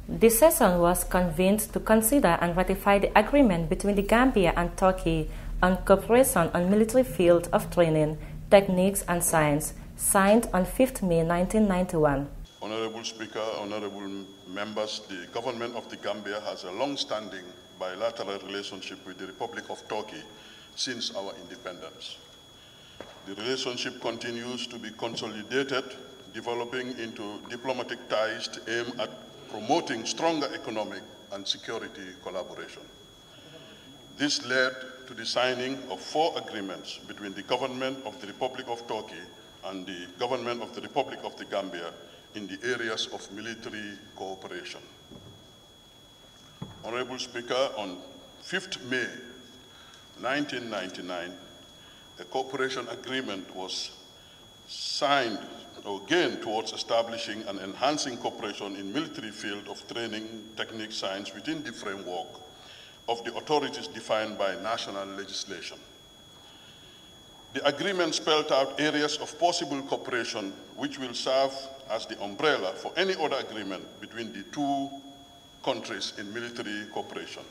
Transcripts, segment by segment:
The session was convened to consider and ratify the agreement between the Gambia and Turkey on cooperation on military field of training, techniques and science, signed on 5th May 1991. Honorable Speaker, honorable members, the government of the Gambia has a long-standing bilateral relationship with the Republic of Turkey since our independence. The relationship continues to be consolidated, developing into diplomatic ties aimed at promoting stronger economic and security collaboration. This led to the signing of 4 agreements between the government of the Republic of Turkey and the government of the Republic of the Gambia in the areas of military cooperation. Honorable Speaker, on 5th May 1999, a cooperation agreement was signed again towards establishing and enhancing cooperation in military field of training, technique, science within the framework of the authorities defined by national legislation. The agreement spelled out areas of possible cooperation which will serve as the umbrella for any other agreement between the 2 countries in military cooperation.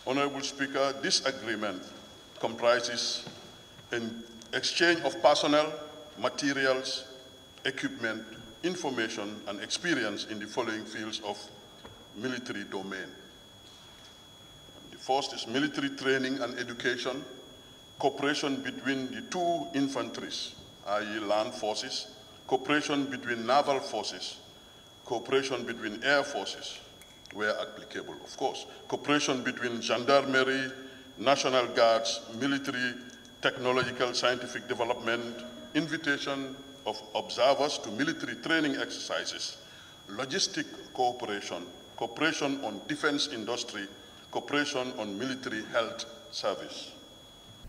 Honorable Speaker, this agreement comprises an exchange of personnel, materials, equipment, information, and experience in the following fields of military domain. The first is military training and education, cooperation between the 2 infantries, i.e. land forces, cooperation between naval forces, cooperation between air forces, where applicable, of course, cooperation between gendarmerie, national guards, military, technological, scientific development, invitation of observers to military training exercises, logistic cooperation, cooperation on defense industry, cooperation on military health service.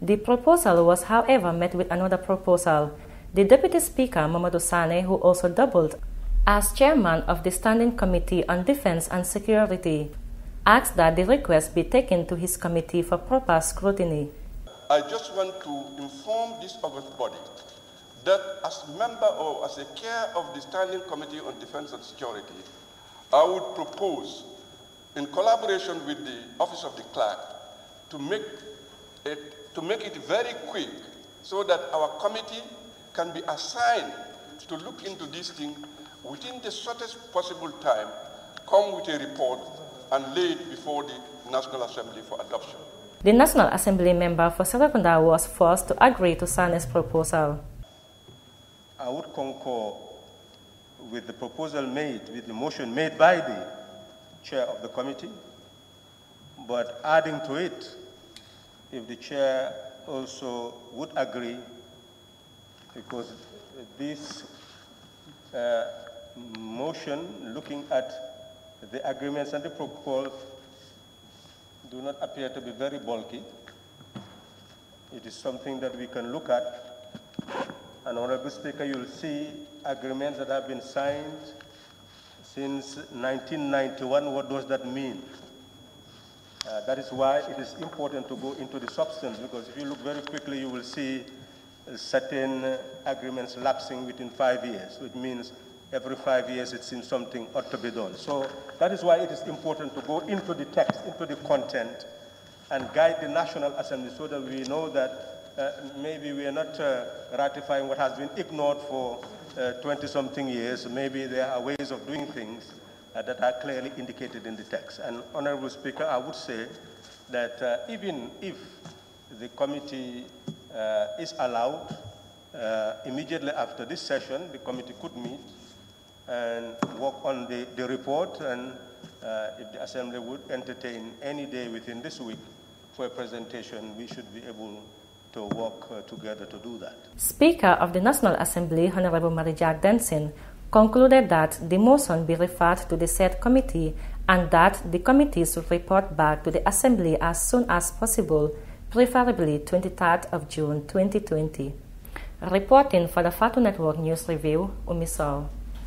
The proposal was, however, met with another proposal. The Deputy Speaker, Mamadou Sane, who also doubled as chairman of the Standing Committee on Defense and Security, asked that the request be taken to his committee for proper scrutiny. I just want to inform this august body that as member or as a chair of the Standing Committee on Defense and Security, I would propose, in collaboration with the Office of the Clerk, to make it very quick so that our committee can be assigned to look into this thing within the shortest possible time, come with a report and lay it before the National Assembly for adoption. The National Assembly member for Serekunda was forced to agree to Sane's proposal. I would concur with the proposal made, with the motion made by the chair of the committee, but adding to it, if the chair also would agree, because this motion, looking at the agreements and the protocol, do not appear to be very bulky. It is something that we can look at. And Honorable Speaker, you'll see agreements that have been signed since 1991. What does that mean? That is why it is important to go into the substance, because if you look very quickly, you will see certain agreements lapsing within 5 years, which means every 5 years it seems something ought to be done. So that is why it is important to go into the text, into the content, and guide the National Assembly so that we know that maybe we are not ratifying what has been ignored for 20-something years. Maybe there are ways of doing things that are clearly indicated in the text. And Honorable Speaker, I would say that even if the committee is allowed, immediately after this session, the committee could meet and work on the report, and if the Assembly would entertain any day within this week for a presentation, we should be able to work together to do that. Speaker of the National Assembly, Honorable Marijak Denson, concluded that the motion be referred to the said committee and that the committee should report back to the Assembly as soon as possible, preferably 23rd of June 2020. Reporting for the Fatu Network News Review, Umisol.